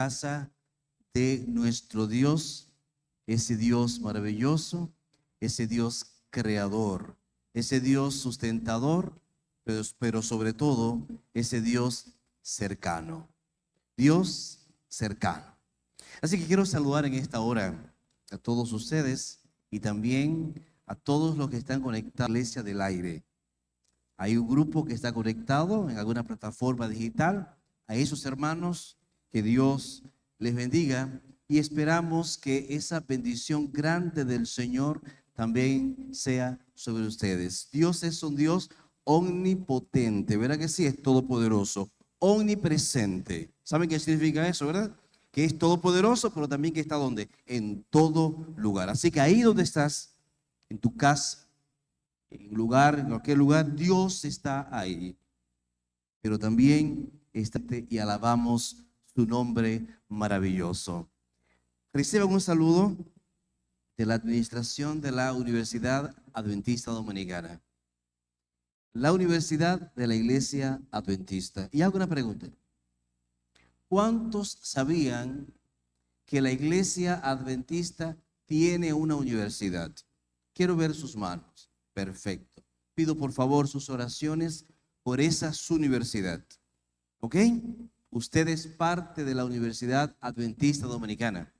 casa de nuestro Dios, ese Dios maravilloso, ese Dios creador, ese Dios sustentador, pero sobre todo ese Dios cercano. Dios cercano. Así que quiero saludar en esta hora a todos ustedes y también a todos los que están conectados a la Iglesia del Aire. Hay un grupo que está conectado en alguna plataforma digital. A esos hermanos, que Dios les bendiga y esperamos que esa bendición grande del Señor también sea sobre ustedes. Dios es un Dios omnipotente, ¿verdad que sí? Es todopoderoso, omnipresente. ¿Saben qué significa eso, verdad? Que es todopoderoso, pero también que está ¿dónde? En todo lugar. Así que ahí donde estás, en tu casa, en un lugar, en cualquier lugar, Dios está ahí. Pero también está y alabamos su nombre maravilloso. Reciban un saludo de la administración de la Universidad Adventista Dominicana. La Universidad de la Iglesia Adventista. Y hago una pregunta. ¿Cuántos sabían que la Iglesia Adventista tiene una universidad? Quiero ver sus manos. Perfecto. Pido por favor sus oraciones por esa su universidad. ¿Ok? Usted es parte de la Universidad Adventista Dominicana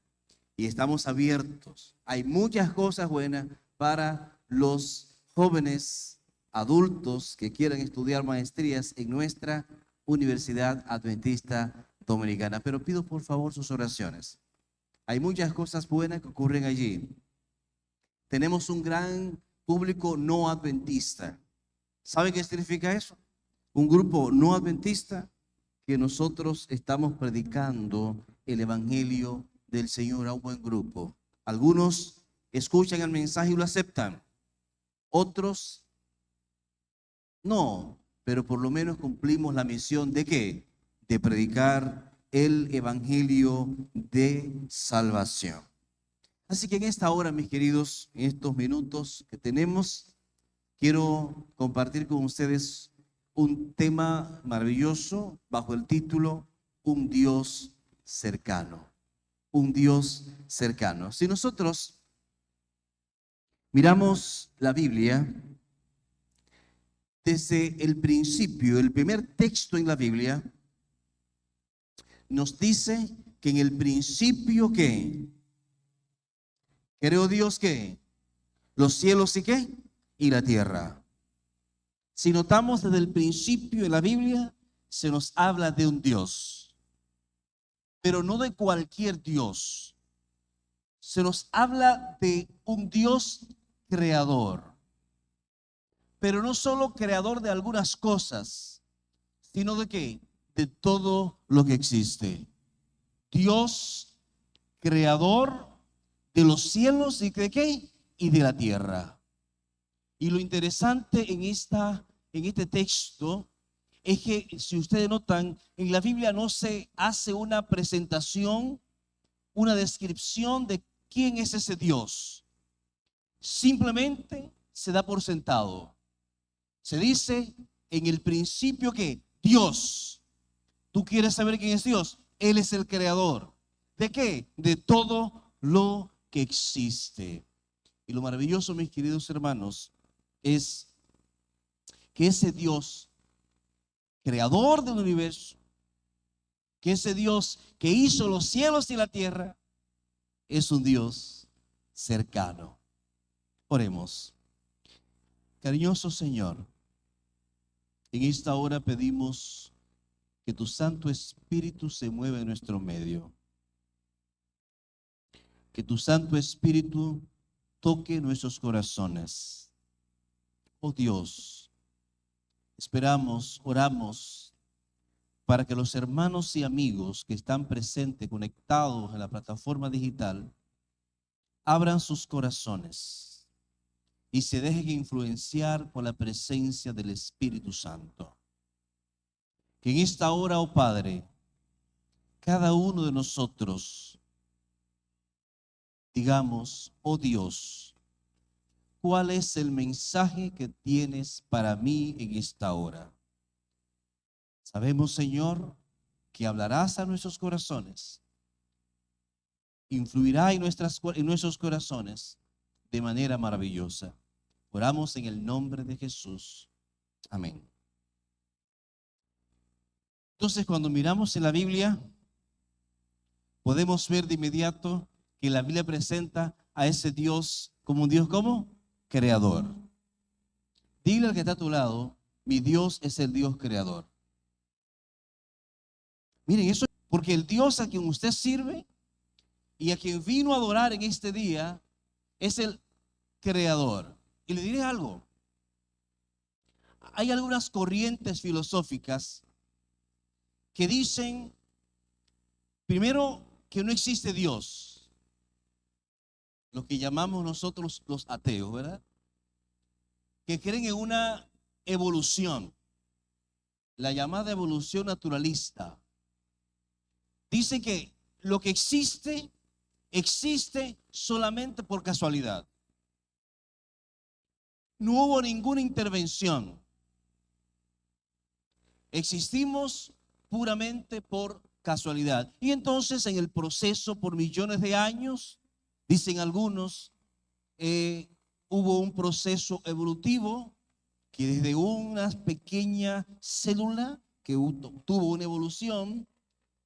y estamos abiertos. Hay muchas cosas buenas para los jóvenes adultos que quieran estudiar maestrías en nuestra Universidad Adventista Dominicana. Pero pido por favor sus oraciones. Hay muchas cosas buenas que ocurren allí. Tenemos un gran público no adventista. ¿Sabe qué significa eso? Un grupo no adventista que nosotros estamos predicando el evangelio del Señor a un buen grupo. Algunos escuchan el mensaje y lo aceptan. Otros no, pero por lo menos cumplimos la misión ¿de qué? De predicar el evangelio de salvación. Así que en esta hora, mis queridos, en estos minutos que tenemos, quiero compartir con ustedes un tema maravilloso bajo el título Un Dios cercano. Un Dios cercano. Si nosotros miramos la Biblia, desde el principio, el primer texto en la Biblia nos dice que en el principio ¿qué? Creó Dios ¿qué? Los cielos y ¿qué? Y la tierra. Si notamos desde el principio en la Biblia, se nos habla de un Dios, pero no de cualquier Dios. Se nos habla de un Dios creador, pero no solo creador de algunas cosas, sino de ¿qué? De todo lo que existe. Dios creador de los cielos y de ¿qué? Y de la tierra. Y lo interesante en este texto es que, si ustedes notan, en la Biblia no se hace una presentación, una descripción de quién es ese Dios. Simplemente se da por sentado. Se dice en el principio que Dios. ¿Tú quieres saber quién es Dios? Él es el creador. ¿De qué? De todo lo que existe. Y lo maravilloso, mis queridos hermanos, es que ese Dios creador del universo, que ese Dios que hizo los cielos y la tierra, es un Dios cercano. Oremos. Cariñoso Señor, en esta hora pedimos que tu Santo Espíritu se mueva en nuestro medio. Que tu Santo Espíritu toque nuestros corazones. Oh Dios, esperamos, oramos para que los hermanos y amigos que están presentes, conectados en la plataforma digital, abran sus corazones y se dejen influenciar por la presencia del Espíritu Santo. Que en esta hora, oh Padre, cada uno de nosotros digamos, oh Dios, ¿cuál es el mensaje que tienes para mí en esta hora? Sabemos, Señor, que hablarás a nuestros corazones influirá en nuestros corazones de manera maravillosa. Oramos en el nombre de Jesús. Amén. Entonces, cuando miramos en la Biblia, podemos ver de inmediato que la Biblia presenta a ese Dios como un Dios como creador. Dile al que está a tu lado, mi Dios es el Dios creador. Miren, eso porque el Dios a quien usted sirve y a quien vino a adorar en este día es el creador. Y le diré algo. Hay algunas corrientes filosóficas que dicen, primero, que no existe Dios. Lo que llamamos nosotros los ateos, ¿verdad? Que creen en una evolución, la llamada evolución naturalista. Dice que lo que existe, existe solamente por casualidad. No hubo ninguna intervención. Existimos puramente por casualidad. Y entonces en el proceso por millones de años, dicen algunos, hubo un proceso evolutivo que desde una pequeña célula que tuvo una evolución,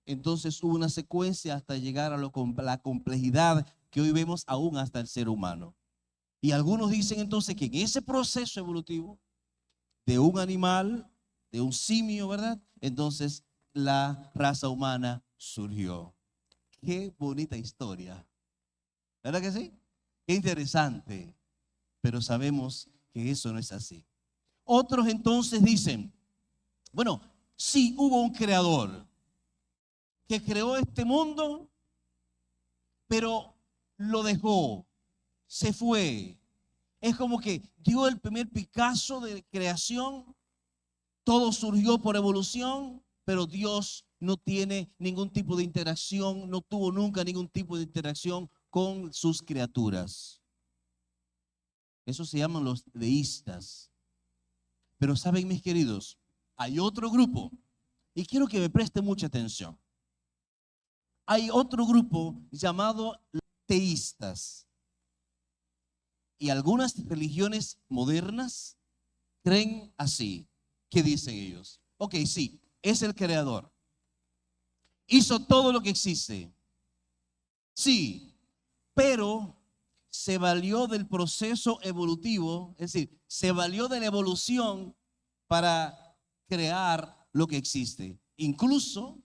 entonces hubo una secuencia hasta llegar a la complejidad que hoy vemos aún hasta el ser humano. Y algunos dicen entonces que en ese proceso evolutivo de un animal, de un simio, ¿verdad? Entonces la raza humana surgió. Qué bonita historia. ¿Verdad que sí? Qué interesante. Pero sabemos que eso no es así. Otros entonces dicen, bueno, sí hubo un creador que creó este mundo, pero lo dejó, se fue. Es como que dio el primer Picasso de creación, todo surgió por evolución, pero Dios no tiene ningún tipo de interacción, no tuvo nunca ningún tipo de interacción con sus criaturas. Eso se llaman los deístas. Pero saben, mis queridos, hay otro grupo, y quiero que me preste mucha atención. Hay otro grupo llamado teístas. Y algunas religiones modernas creen así. ¿Qué dicen ellos? Ok, sí, es el creador. Hizo todo lo que existe. Sí, pero se valió del proceso evolutivo, es decir, se valió de la evolución para crear lo que existe. Incluso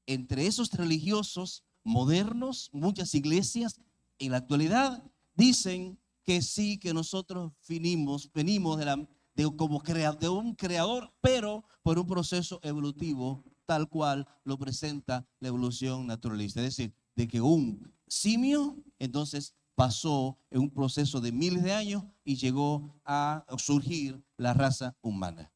entre esos religiosos modernos, muchas iglesias en la actualidad dicen que sí, que nosotros venimos de un creador, pero por un proceso evolutivo tal cual lo presenta la evolución naturalista. Es decir, de que un simio entonces pasó en un proceso de miles de años y llegó a surgir la raza humana.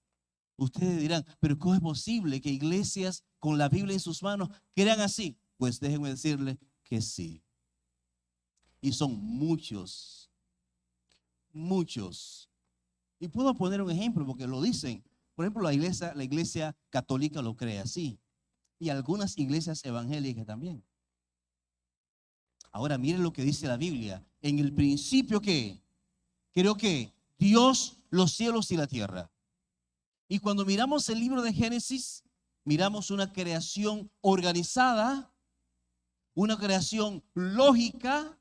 Ustedes dirán, pero ¿cómo es posible que iglesias con la Biblia en sus manos crean así? Pues déjenme decirles que sí. Y son muchos, muchos. Y puedo poner un ejemplo porque lo dicen. Por ejemplo, la iglesia católica lo cree así. Y algunas iglesias evangélicas también. Ahora miren lo que dice la Biblia. En el principio, ¿qué? Creo que Dios, los cielos y la tierra. Y cuando miramos el libro de Génesis, miramos una creación organizada, una creación lógica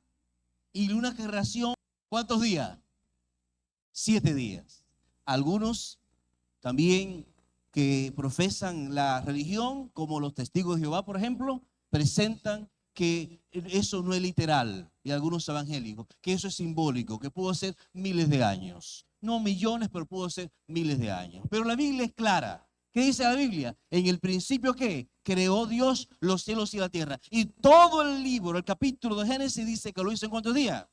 y una creación, ¿cuántos días? 7 días. Algunos también que profesan la religión, como los testigos de Jehová, por ejemplo, presentan que eso no es literal, y algunos evangélicos, que eso es simbólico, que pudo ser miles de años. No millones, pero pudo ser miles de años. Pero la Biblia es clara. ¿Qué dice la Biblia? En el principio, ¿qué? Creó Dios los cielos y la tierra. Y todo el libro, el capítulo de Génesis dice que lo hizo ¿en cuántos días?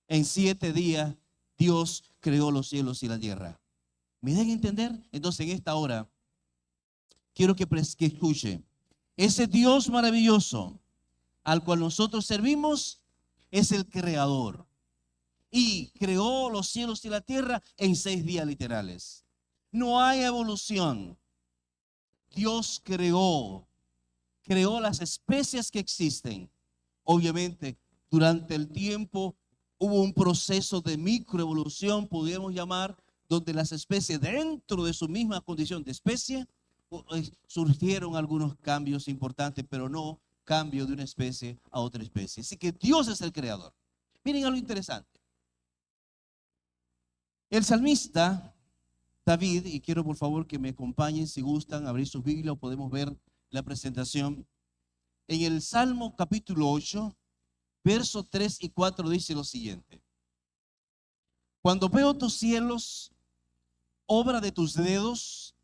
En 7 días Dios creó los cielos y la tierra. ¿Me dejan entender? Entonces en esta hora quiero que escuche. Ese Dios maravilloso al cual nosotros servimos es el creador. Y creó los cielos y la tierra en 6 días literales. No hay evolución. Dios creó las especies que existen. Obviamente, durante el tiempo hubo un proceso de microevolución, podríamos llamar, donde las especies dentro de su misma condición de especie surgieron algunos cambios importantes, pero no cambio de una especie a otra especie. Así que Dios es el creador. Miren algo interesante. El salmista David, y quiero por favor que me acompañen si gustan abrir sus Biblias o podemos ver la presentación. En el Salmo capítulo 8, versos 3 y 4 dice lo siguiente. Cuando veo tus cielos, obra de tus dedos,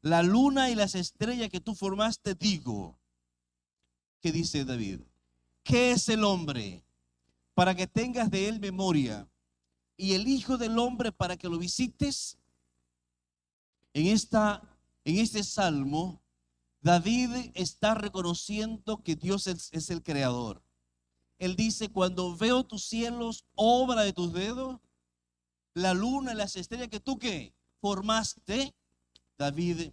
la luna y las estrellas que tú formaste, digo, ¿qué dice David? ¿Qué es el hombre para que tengas de él memoria? Y el hijo del hombre para que lo visites. En este salmo, David está reconociendo que Dios es el creador. Él dice, cuando veo tus cielos, obra de tus dedos, la luna y las estrellas que tú ¿qué? Formaste. David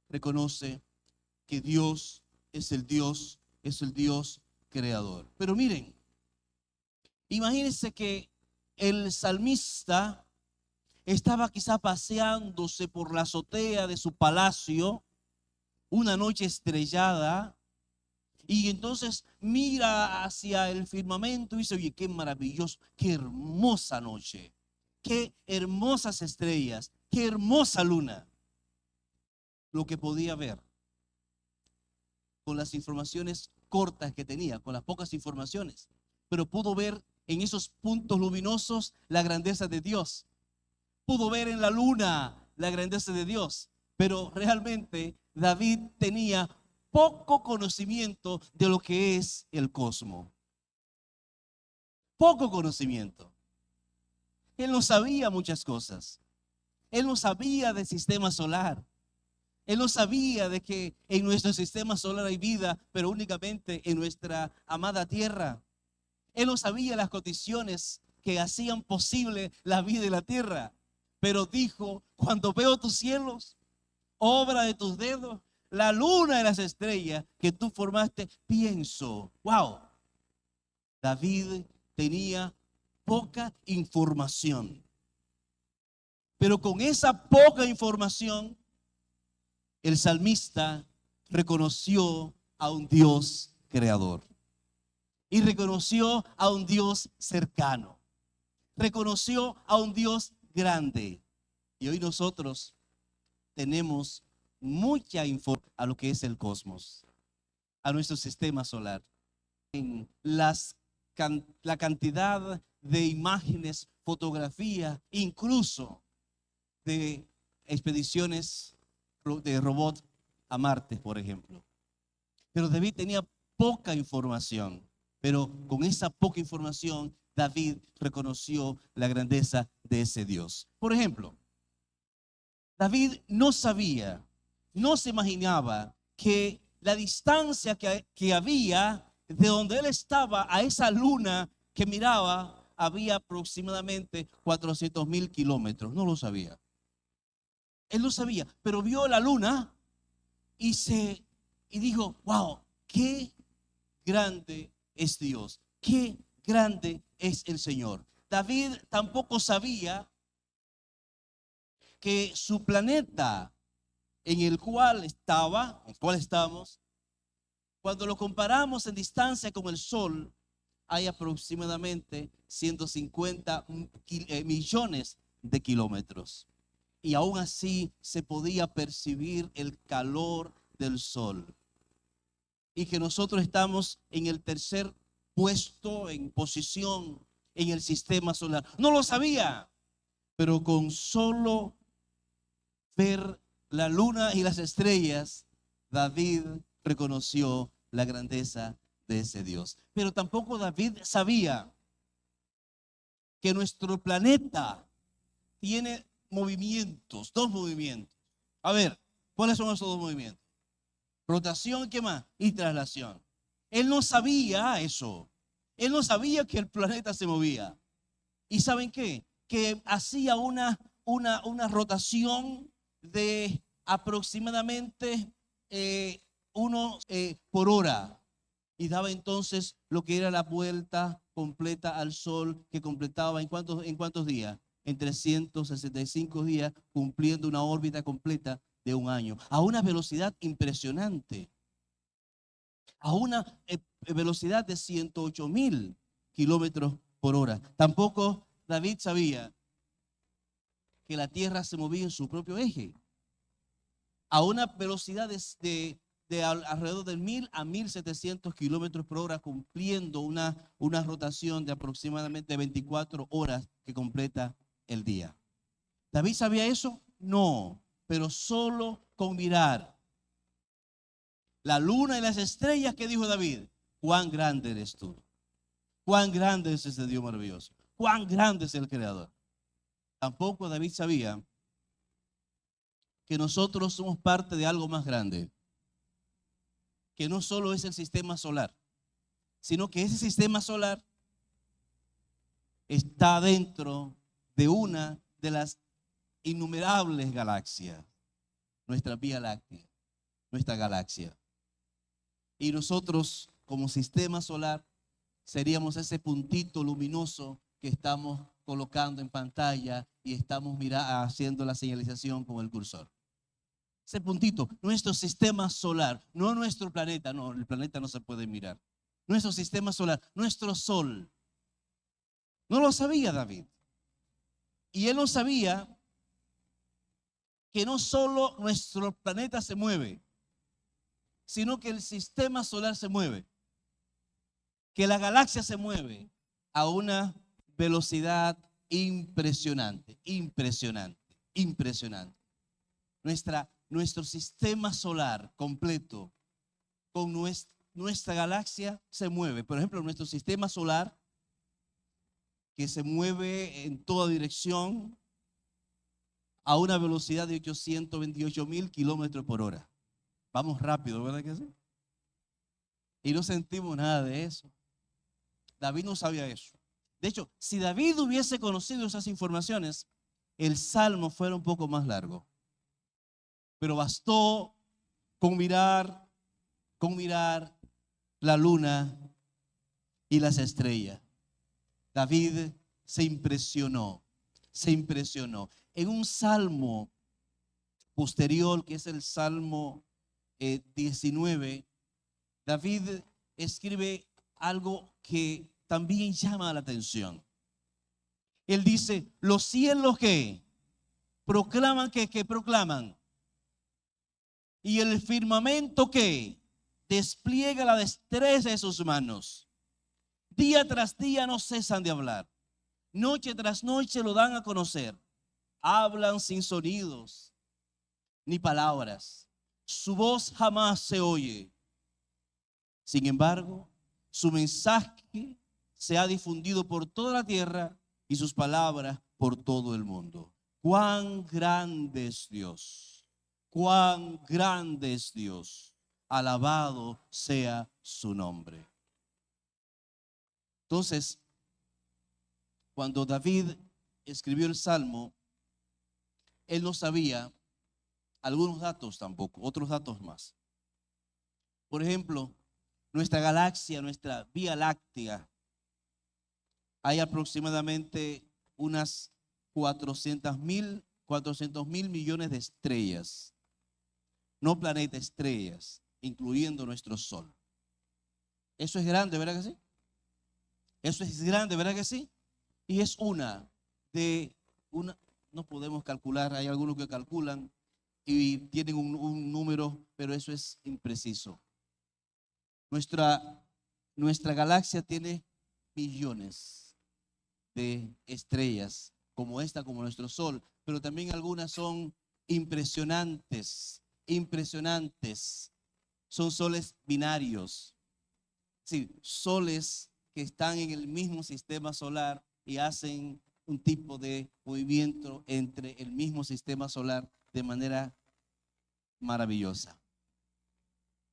reconoce que Dios es el Dios creador. Pero miren, imagínense que el salmista estaba quizá paseándose por la azotea de su palacio una noche estrellada y entonces mira hacia el firmamento y dice, oye, qué maravilloso, qué hermosa noche, qué hermosas estrellas, qué hermosa luna. Lo que podía ver con las informaciones cortas que tenía, con las pocas informaciones, pero pudo ver en esos puntos luminosos la grandeza de Dios. Pudo ver en la luna la grandeza de Dios, pero realmente David tenía poco conocimiento de lo que es el cosmos. Poco conocimiento. Él no sabía muchas cosas. Él no sabía del sistema solar. Él no sabía de que en nuestro sistema solar hay vida, pero únicamente en nuestra amada tierra. Él no sabía las condiciones que hacían posible la vida en la tierra. Pero dijo, cuando veo tus cielos, obra de tus dedos, la luna y las estrellas que tú formaste, pienso, wow, David tenía poca información. Pero con esa poca información, el salmista reconoció a un Dios creador y reconoció a un Dios cercano, reconoció a un Dios grande. Y hoy nosotros tenemos mucha información a lo que es el cosmos, a nuestro sistema solar. En la cantidad de imágenes, fotografías, incluso de expediciones de robot a Marte, por ejemplo. Pero David tenía poca información, pero con esa poca información David reconoció la grandeza de ese Dios. Por ejemplo, David no sabía, no se imaginaba que la distancia que había de donde él estaba a esa luna que miraba había aproximadamente 400,000 kilómetros. No lo sabía. Él no sabía, pero vio la luna y dijo, wow, qué grande es Dios, qué grande es el Señor. David tampoco sabía que su planeta en el cual estamos, cuando lo comparamos en distancia con el Sol, hay aproximadamente 150 millones de kilómetros. Y aún así se podía percibir el calor del sol. Y que nosotros estamos en el tercer puesto, en posición, en el sistema solar. No lo sabía, pero con solo ver la luna y las estrellas, David reconoció la grandeza de ese Dios. Pero tampoco David sabía que nuestro planeta tiene movimientos, dos movimientos. A ver, ¿cuáles son esos dos movimientos? Rotación, ¿qué más? Y traslación. Él no sabía eso. Él no sabía que el planeta se movía. ¿Y saben qué? Que hacía una rotación de aproximadamente 1 por hora. y daba entonces lo que era la vuelta completa al Sol, que completaba en cuántos días, en 365 días, cumpliendo una órbita completa de un año, a una velocidad impresionante, a una velocidad de 108.000 kilómetros por hora. Tampoco David sabía que la Tierra se movía en su propio eje, a una velocidad de alrededor de 1.000 a 1.700 kilómetros por hora, cumpliendo una rotación de aproximadamente 24 horas que completa el día. ¿David sabía eso? No, pero solo con mirar la luna y las estrellas, ¿qué dijo David? Cuán grande eres tú, cuán grande es ese Dios maravilloso, cuán grande es el Creador. Tampoco David sabía que nosotros somos parte de algo más grande, que no solo es el sistema solar, sino que ese sistema solar está dentro de una de las innumerables galaxias, nuestra Vía Láctea, nuestra galaxia. Y nosotros, como sistema solar, seríamos ese puntito luminoso que estamos colocando en pantalla y estamos haciendo la señalización con el cursor. Ese puntito, nuestro sistema solar, no nuestro planeta, no, el planeta no se puede mirar. Nuestro sistema solar, nuestro sol. No lo sabía David. Y él no sabía que no solo nuestro planeta se mueve, sino que el sistema solar se mueve, que la galaxia se mueve a una velocidad impresionante, impresionante, impresionante. Nuestro sistema solar completo con nuestra galaxia se mueve. Por ejemplo, nuestro sistema solar, que se mueve en toda dirección a una velocidad de 828.000 kilómetros por hora. Vamos rápido, ¿verdad que sí? Y no sentimos nada de eso. David no sabía eso. De hecho, si David hubiese conocido esas informaciones, el salmo fuera un poco más largo. Pero bastó con mirar la luna y las estrellas. David se impresionó. En un salmo posterior, que es el Salmo 19, David escribe algo que también llama la atención. Él dice, los cielos que proclaman, que proclaman, y el firmamento que despliega la destreza de sus manos. Día tras día no cesan de hablar. Noche tras noche lo dan a conocer. Hablan sin sonidos ni palabras. Su voz jamás se oye. Sin embargo, su mensaje se ha difundido por toda la tierra y sus palabras por todo el mundo. Cuán grande es Dios. Cuán grande es Dios. Alabado sea su nombre. Entonces, cuando David escribió el Salmo, él no sabía algunos datos tampoco, otros datos más. Por ejemplo, nuestra galaxia, nuestra Vía Láctea, hay aproximadamente unas 400.000 millones de estrellas. No planetas, estrellas, incluyendo nuestro Sol. Eso es grande, ¿verdad que sí? Eso es grande, ¿verdad que sí? Y es no podemos calcular, hay algunos que calculan y tienen un número, pero eso es impreciso. Nuestra galaxia tiene millones de estrellas, como esta, como nuestro Sol, pero también algunas son impresionantes. Son soles binarios. Sí, soles que están en el mismo sistema solar y hacen un tipo de movimiento entre el mismo sistema solar de manera maravillosa.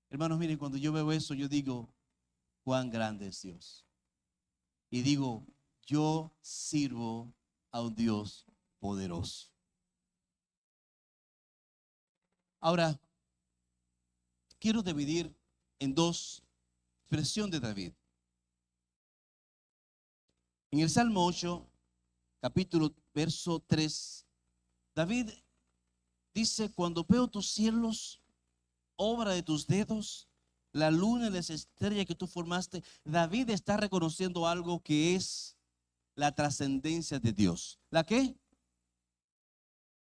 Hermanos, miren, cuando yo veo eso, yo digo, cuán grande es Dios. Y digo, yo sirvo a un Dios poderoso. Ahora, quiero dividir en dos expresión de David. En el Salmo 8, capítulo, verso 3, David dice: cuando veo tus cielos, obra de tus dedos, la luna y las estrellas que tú formaste. David está reconociendo algo que es la trascendencia de Dios. ¿La qué?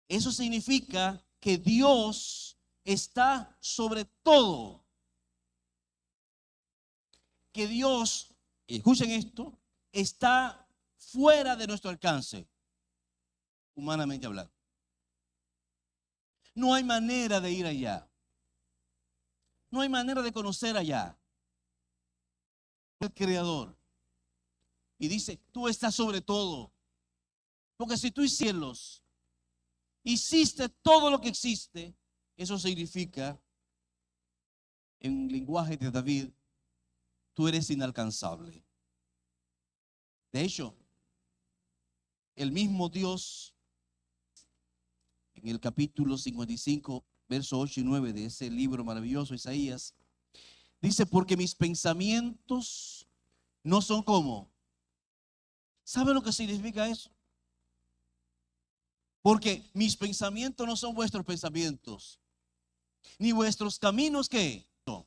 Eso significa que Dios está sobre todo. Que Dios, escuchen esto, está fuera de nuestro alcance, humanamente hablando. No hay manera de ir allá. No hay manera de conocer allá. El Creador. Y dice: tú estás sobre todo. Porque si tú cielos, hiciste todo lo que existe, eso significa, en lenguaje de David, tú eres inalcanzable. De hecho, el mismo Dios, en el capítulo 55, verso 8 y 9 de ese libro maravilloso, Isaías, dice: porque mis pensamientos no son como. ¿Sabe lo que significa eso? Porque mis pensamientos no son vuestros pensamientos, ni vuestros caminos, ¿qué? No,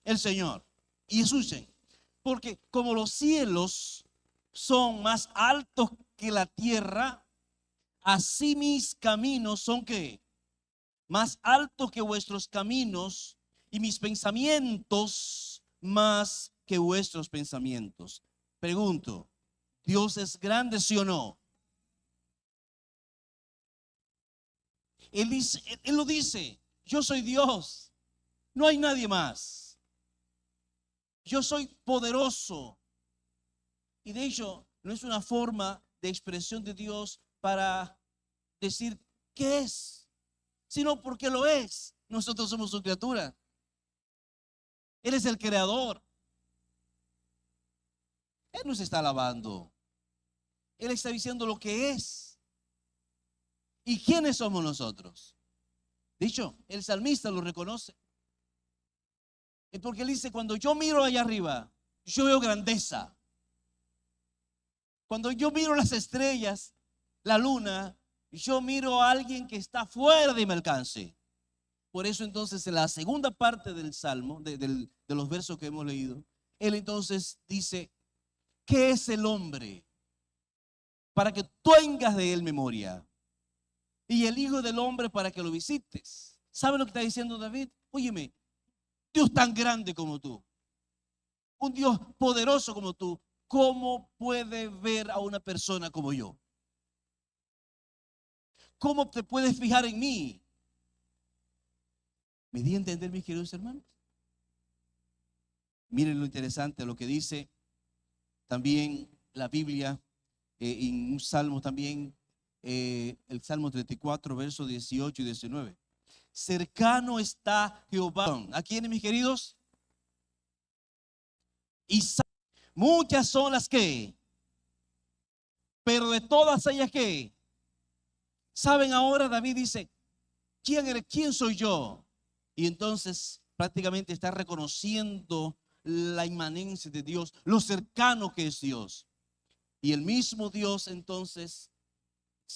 el Señor. Y escuchen, porque como los cielos son más altos que la tierra, así mis caminos son, ¿qué? Más altos que vuestros caminos, y mis pensamientos más que vuestros pensamientos. Pregunto: ¿Dios es grande, sí o no? Él lo dice: yo soy Dios, no hay nadie más. Yo soy poderoso. Y de hecho, no es una forma de expresión de Dios para decir qué es, sino porque lo es. Nosotros somos su criatura. Él es el creador. Él nos está alabando. Él está diciendo lo que es. ¿Y quiénes somos nosotros? Dicho, el salmista lo reconoce. Es porque él dice: cuando yo miro allá arriba, yo veo grandeza. Cuando yo miro las estrellas, la luna, yo miro a alguien que está fuera de mi alcance. Por eso entonces, en la segunda parte del Salmo, de los versos que hemos leído, él entonces dice: ¿qué es el hombre para que tengas de él memoria? Y el Hijo del Hombre para que lo visites. ¿Sabe lo que está diciendo David? Óyeme, Dios tan grande como tú, un Dios poderoso como tú, ¿cómo puede ver a una persona como yo? ¿Cómo te puedes fijar en mí? ¿Me di a entender, mis queridos hermanos? Miren lo interesante, lo que dice también la Biblia, en un salmo también, el Salmo 34, versos 18 y 19. Cercano está Jehová. ¿A quiénes, mis queridos? Y muchas son las que, pero de todas ellas que, ¿saben? Ahora David dice: ¿quién soy yo? Y entonces prácticamente está reconociendo la inmanencia de Dios, lo cercano que es Dios. Y el mismo Dios entonces,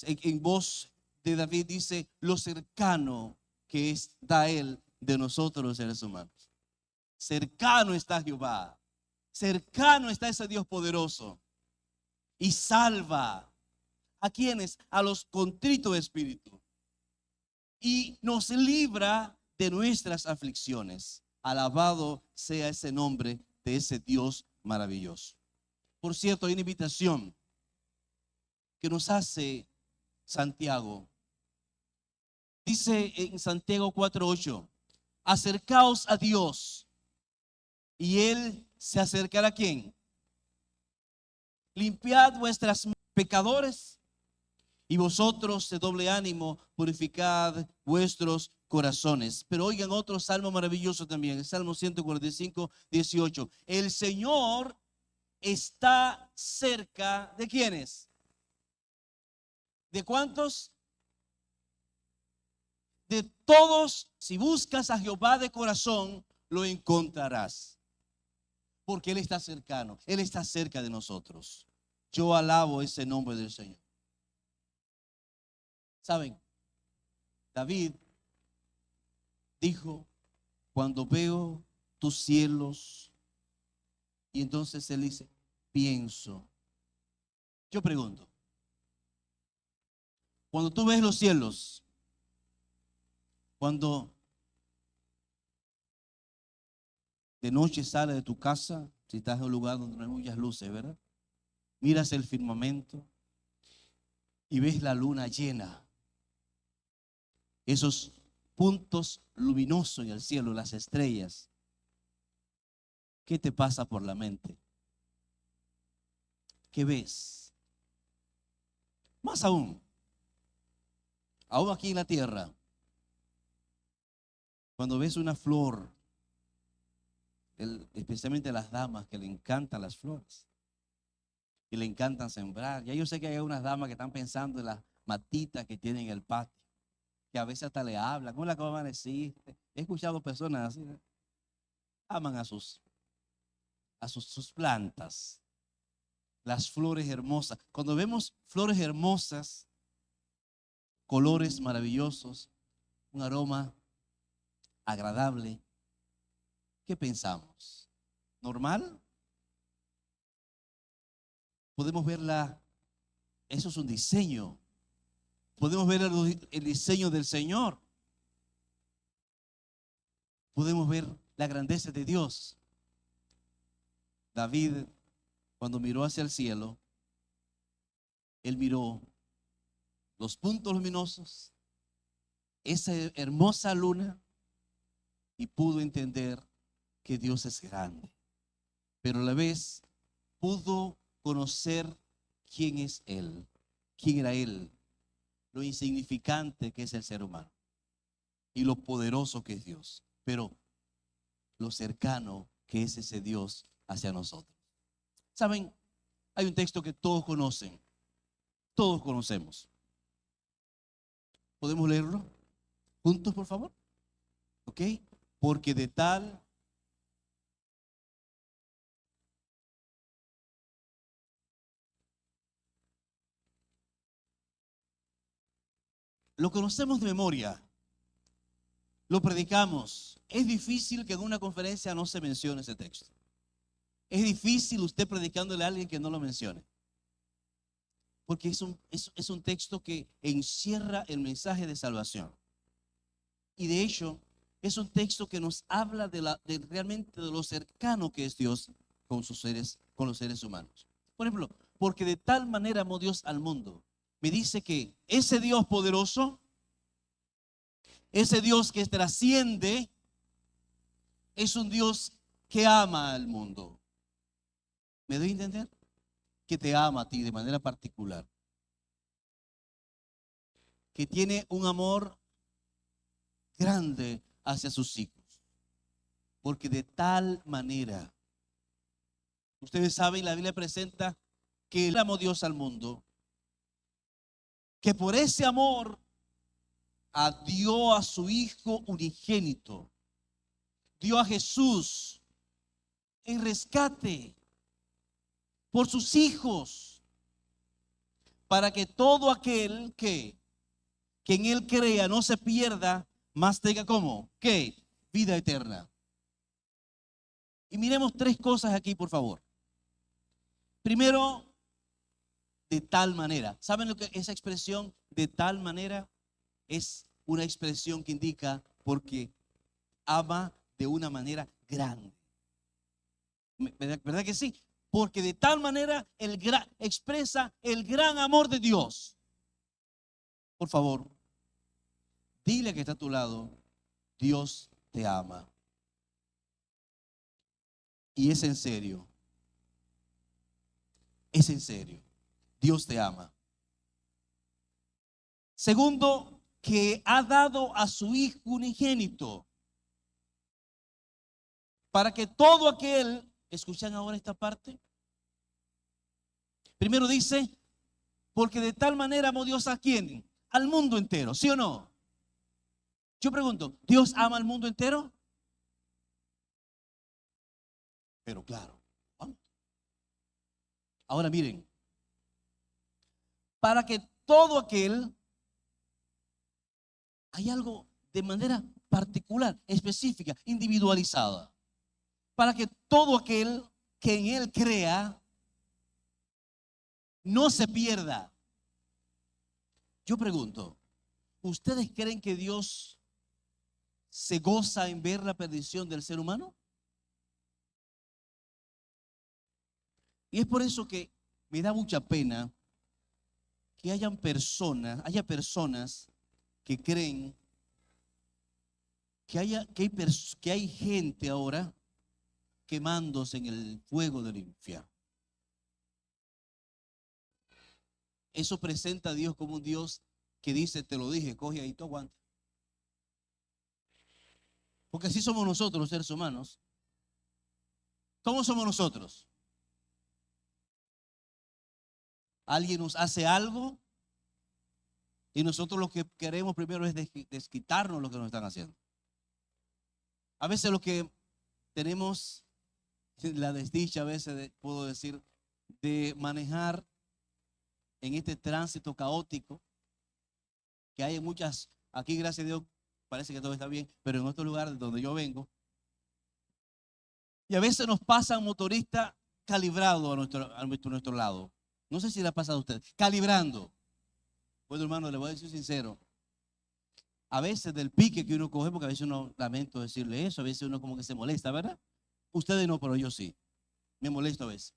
en voz de David, dice: lo cercano que está Él de nosotros los seres humanos. Cercano está Jehová, cercano está ese Dios poderoso, y salva a quienes, a los contritos de espíritu, y nos libra de nuestras aflicciones. Alabado sea ese nombre de ese Dios maravilloso. Por cierto, hay una invitación que nos hace Santiago. Dice en Santiago 4:8: acercaos a Dios y Él se acercará. ¿A quién? Limpiad vuestras pecadores, y vosotros de doble ánimo purificad vuestros corazones. Pero oigan otro salmo maravilloso también, el Salmo 145:18. El Señor está cerca de ¿quiénes? ¿De cuántos? De todos. Si buscas a Jehová de corazón, lo encontrarás. porque Él está cercano, Él está cerca de nosotros. Yo alabo ese nombre del Señor. ¿Saben? David dijo, cuando veo tus cielos, y entonces él dice, pienso. Yo pregunto, cuando tú ves los cielos, cuando de noche sales de tu casa, si estás en un lugar donde no hay muchas luces, ¿verdad? Miras el firmamento y ves la luna llena. Esos puntos luminosos en el cielo, las estrellas. ¿Qué te pasa por la mente? ¿Qué ves? Más aún aquí en la tierra, cuando ves una flor, especialmente las damas que le encantan las flores y le encantan sembrar. Ya yo sé que hay unas damas que están pensando en las matitas que tienen en el patio, que a veces hasta le hablan, ¿cómo la que amaneciste? He escuchado personas así, ¿no? Aman a sus plantas, las flores hermosas. Cuando vemos flores hermosas, colores maravillosos, un aroma agradable, ¿qué pensamos? ¿Normal? Podemos verla, eso es un diseño. Podemos ver el diseño del Señor. Podemos ver la grandeza de Dios. David, cuando miró hacia el cielo, él miró los puntos luminosos, esa hermosa luna, y pudo entender que Dios es grande. Pero a la vez pudo conocer quién es Él, quién era Él, lo insignificante que es el ser humano y lo poderoso que es Dios, pero lo cercano que es ese Dios hacia nosotros. ¿Saben? Hay un texto que todos conocen, todos conocemos. ¿Podemos leerlo juntos, por favor? ¿Ok? Porque de tal lo conocemos de memoria, lo predicamos. Es difícil que en una conferencia no se mencione ese texto. Es difícil usted predicándole a alguien que no lo mencione. Porque es un texto que encierra el mensaje de salvación. Y de hecho, es un texto que nos habla de realmente de lo cercano que es Dios con los seres humanos. Por ejemplo, porque de tal manera amó Dios al mundo. Me dice que ese Dios poderoso, ese Dios que trasciende, es un Dios que ama al mundo. ¿Me doy a entender? Que te ama a ti de manera particular. Que tiene un amor grande hacia sus hijos. Porque de tal manera, ustedes saben, la Biblia presenta que Él amó Dios al mundo, que por ese amor dio a su Hijo unigénito, dio a Jesús en rescate por sus hijos, para que todo aquel que en Él crea no se pierda, más tenga como, ¿qué? Vida eterna. Y miremos tres cosas aquí, por favor. Primero, de tal manera. ¿Saben lo que esa expresión de tal manera es? Una expresión que indica porque ama de una manera grande. ¿Verdad que sí? Porque de tal manera expresa el gran amor de Dios. Por favor, dile que está a tu lado, Dios te ama. Y es en serio. Es en serio. Dios te ama. Segundo, que ha dado a su Hijo unigénito para que todo aquel, ¿escuchan ahora esta parte? Primero dice, porque de tal manera amó Dios a quién, al mundo entero, ¿sí o no? Yo pregunto, ¿Dios ama al mundo entero? Pero claro, Ahora miren, para que todo aquel, hay algo de manera particular, específica, individualizada, para que todo aquel que en él crea no se pierda. Yo pregunto, ¿ustedes creen que Dios se goza en ver la perdición del ser humano? Y es por eso que me da mucha pena que haya personas que creen que hay gente ahora quemándose en el fuego del infierno. Eso presenta a Dios como un Dios que dice, te lo dije, coge ahí, tú aguanta. Porque así somos nosotros, los seres humanos. ¿Cómo somos nosotros? Alguien nos hace algo y nosotros lo que queremos primero es desquitarnos lo que nos están haciendo. A veces lo que tenemos la desdicha, a veces puedo decir, de manejar en este tránsito caótico que hay en muchas, aquí gracias a Dios parece que todo está bien, pero en otros lugares donde yo vengo, y a veces nos pasan motoristas calibrados a nuestro lado. No sé si le ha pasado a usted, calibrando. Bueno, hermano, le voy a decir sincero, a veces del pique que uno coge, porque a veces uno, lamento decirle eso, a veces uno como que se molesta, ¿verdad? Ustedes no, pero yo sí, me molesto a veces.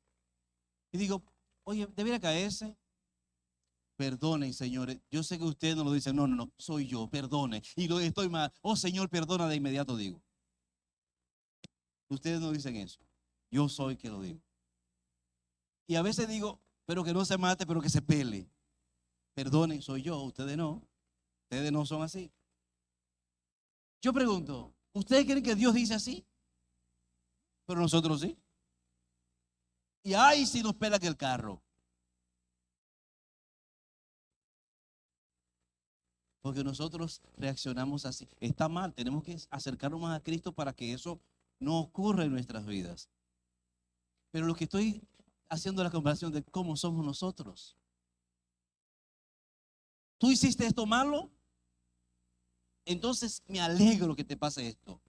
Y digo, oye, debería caerse. Perdonen, señores. Yo sé que ustedes no lo dicen. No, no, no. Soy yo. Perdone. Y lo estoy mal. Oh, Señor, perdona. De inmediato digo. Ustedes no dicen eso. Yo soy que lo digo. Y a veces digo, pero que no se mate, pero que se pele. Perdonen, soy yo. Ustedes no. Ustedes no son así. Yo pregunto, ¿ustedes creen que Dios dice así? Pero nosotros sí. Y ay, si nos pela que el carro. Porque nosotros reaccionamos así. Está mal, tenemos que acercarnos más a Cristo para que eso no ocurra en nuestras vidas. Pero lo que estoy haciendo la comparación de cómo somos nosotros. ¿Tú hiciste esto malo? Entonces me alegro que te pase esto.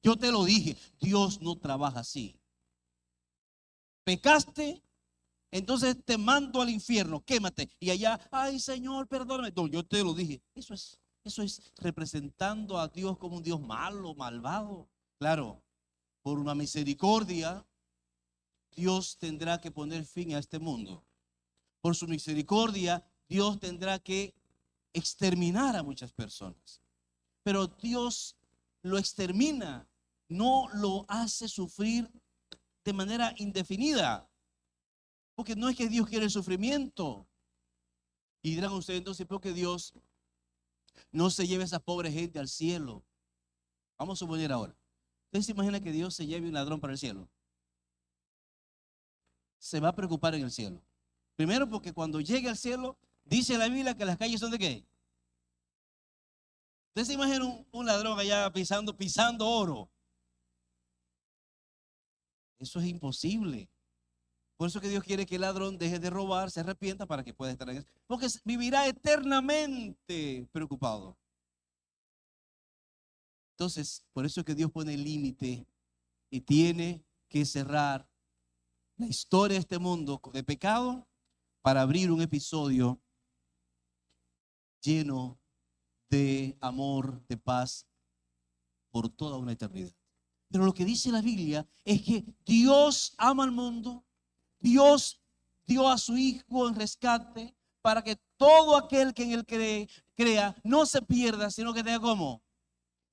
Yo te lo dije, Dios no trabaja así. Pecaste, entonces te mando al infierno, quémate. Y allá, ay Señor, perdóname. No, yo te lo dije. Eso es representando a Dios como un Dios malo, malvado. Claro, por una misericordia, Dios tendrá que poner fin a este mundo. Por su misericordia, Dios tendrá que exterminar a muchas personas. Pero Dios lo extermina, no lo hace sufrir de manera indefinida. Porque no es que Dios quiere el sufrimiento. Y dirán ustedes entonces, ¿por qué Dios no se lleve a esa pobre gente al cielo? Vamos a suponer ahora. ¿Ustedes se imaginan que Dios se lleve un ladrón para el cielo? Se va a preocupar en el cielo. Primero porque cuando llegue al cielo, dice la Biblia que las calles son de ¿qué? ¿Ustedes se imaginan un ladrón allá pisando oro? Eso es imposible. Por eso que Dios quiere que el ladrón deje de robar, se arrepienta para que pueda estar en eso. Porque vivirá eternamente preocupado. Entonces, por eso es que Dios pone el límite y tiene que cerrar la historia de este mundo de pecado para abrir un episodio lleno de amor, de paz por toda una eternidad. Pero lo que dice la Biblia es que Dios ama al mundo, Dios dio a su Hijo en rescate para que todo aquel que en él crea no se pierda, sino que tenga como.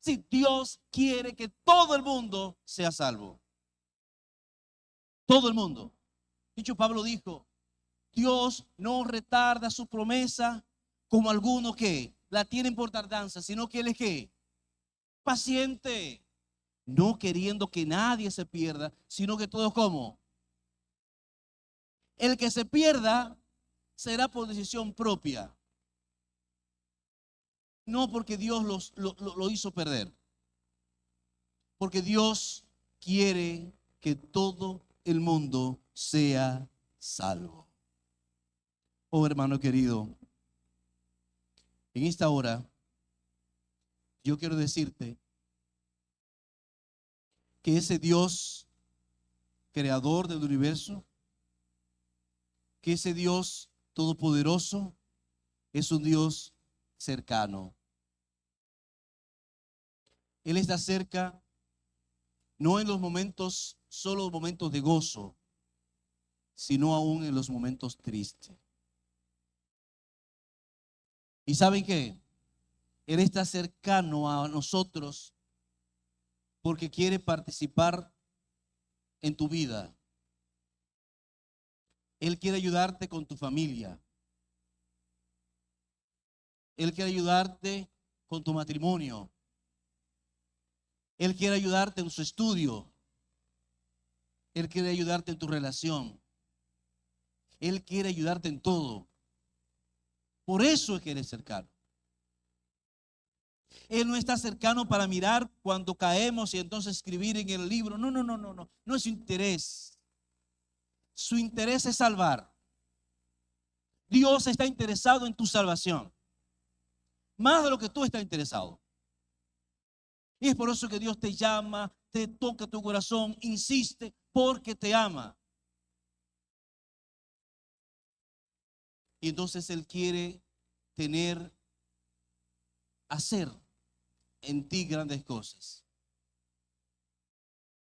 Si Dios quiere que todo el mundo sea salvo. Todo el mundo. Dicho Pablo dijo, Dios no retarda su promesa como algunos que la tienen por tardanza, sino que Él es que paciente, no queriendo que nadie se pierda, sino que todos como. El que se pierda será por decisión propia, no porque Dios lo hizo perder, porque Dios quiere que todo el mundo sea salvo. Oh, hermano querido, en esta hora yo quiero decirte que ese Dios creador del universo, que ese Dios todopoderoso es un Dios cercano. Él está cerca, no en los momentos, solo los momentos de gozo, sino aún en los momentos tristes. ¿Y saben qué? Él está cercano a nosotros porque quiere participar en tu vida. Él quiere ayudarte con tu familia. Él quiere ayudarte con tu matrimonio. Él quiere ayudarte en su estudio. Él quiere ayudarte en tu relación. Él quiere ayudarte en todo. Por eso es que Él es cercano. Él no está cercano para mirar cuando caemos y entonces escribir en el libro. No, no, no, no, no. No es su interés. Su interés es salvar. Dios está interesado en tu salvación. Más de lo que tú estás interesado. Y es por eso que Dios te llama, te toca tu corazón, insiste, porque te ama. Y entonces Él quiere hacer en ti grandes cosas.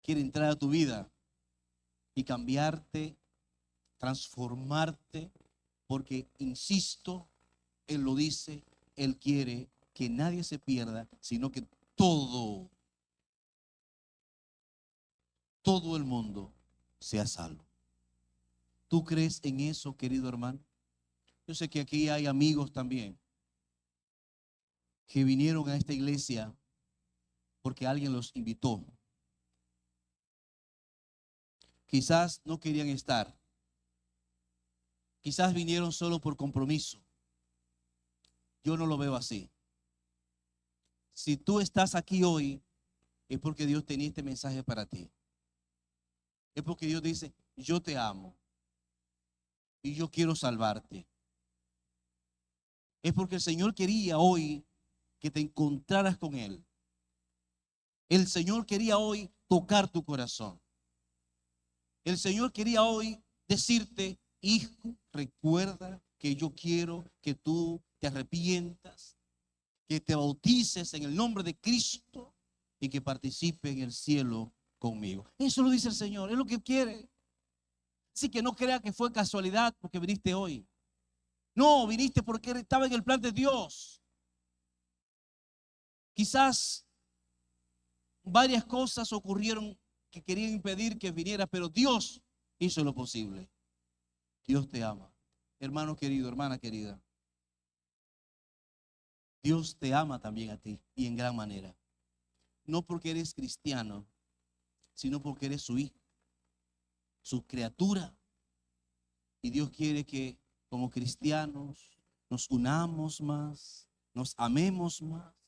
Quiere entrar a tu vida y cambiarte, transformarte, porque, insisto, Él lo dice, Él quiere que nadie se pierda, sino que todo el mundo sea salvo. ¿Tú crees en eso, querido hermano? Yo sé que aquí hay amigos también que vinieron a esta iglesia porque alguien los invitó. Quizás no querían estar. Quizás vinieron solo por compromiso. Yo no lo veo así. Si tú estás aquí hoy, es porque Dios tenía este mensaje para ti. Es porque Dios dice, yo te amo y yo quiero salvarte. Es porque el Señor quería hoy que te encontraras con Él. El Señor quería hoy tocar tu corazón. El Señor quería hoy decirte, hijo, recuerda que yo quiero que tú te arrepientas, que te bautices en el nombre de Cristo y que participe en el cielo conmigo. Eso lo dice el Señor, es lo que quiere. Así que no crea que fue casualidad porque viniste hoy. No, viniste porque estaba en el plan de Dios. Quizás varias cosas ocurrieron que querían impedir que vinieras, pero Dios hizo lo posible. Dios te ama. Hermano querido, hermana querida. Dios te ama también a ti y en gran manera. No porque eres cristiano, sino porque eres su hijo, su criatura. Y Dios quiere que como cristianos nos unamos más, nos amemos más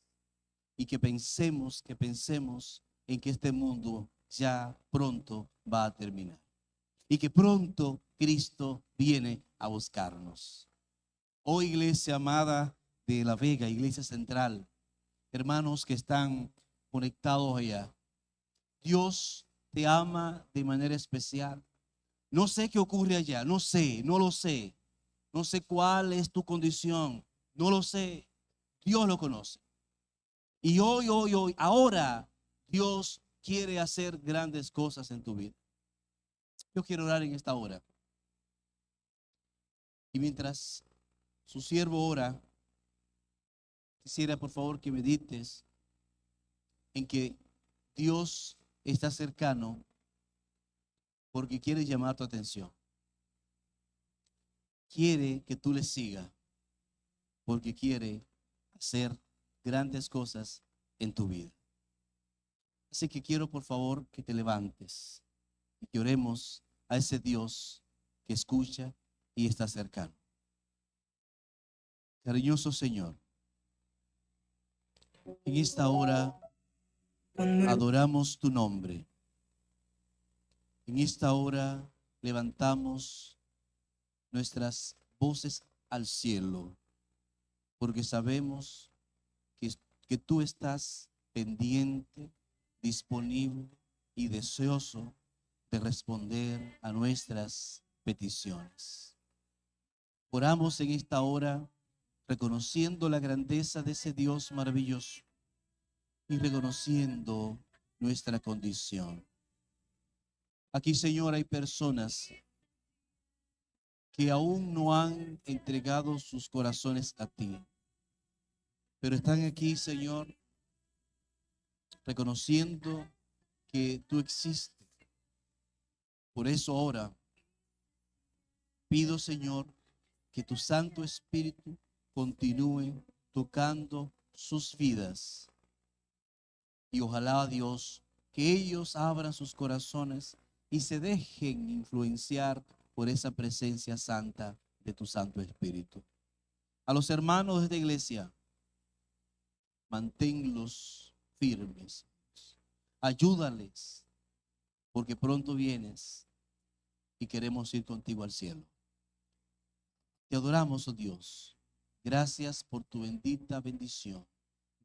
y que pensemos en que este mundo ya pronto va a terminar. Y que pronto Cristo viene a buscarnos. Oh, iglesia amada de La Vega, iglesia central, hermanos que están conectados allá, Dios te ama de manera especial. No sé qué ocurre allá, no sé, no lo sé. No sé cuál es tu condición, no lo sé. Dios lo conoce. Y hoy, ahora Dios quiere hacer grandes cosas en tu vida. Yo quiero orar en esta hora. Y mientras su siervo ora, quisiera por favor que medites en que Dios está cercano porque quiere llamar tu atención. Quiere que tú le sigas porque quiere hacer grandes cosas en tu vida. Así que quiero por favor que te levantes y que oremos a ese Dios que escucha y está cercano. Cariñoso Señor, en esta hora adoramos tu nombre. En esta hora levantamos nuestras voces al cielo, porque sabemos que tú estás pendiente, disponible y deseoso de responder a nuestras peticiones. Oramos en esta hora reconociendo la grandeza de ese Dios maravilloso y reconociendo nuestra condición. Aquí, Señor, hay personas que aún no han entregado sus corazones a ti, pero están aquí, Señor, reconociendo que tú existes. Por eso ahora pido, Señor, que tu Santo Espíritu continúe tocando sus vidas. Y ojalá, Dios, que ellos abran sus corazones y se dejen influenciar por esa presencia santa de tu Santo Espíritu. A los hermanos de esta iglesia, manténlos firmes. Ayúdales, porque pronto vienes y queremos ir contigo al cielo. Te adoramos, oh Dios. Gracias por tu bendita bendición.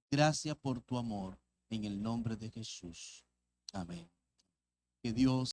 Gracias por tu amor. En el nombre de Jesús. Amén. Que Dios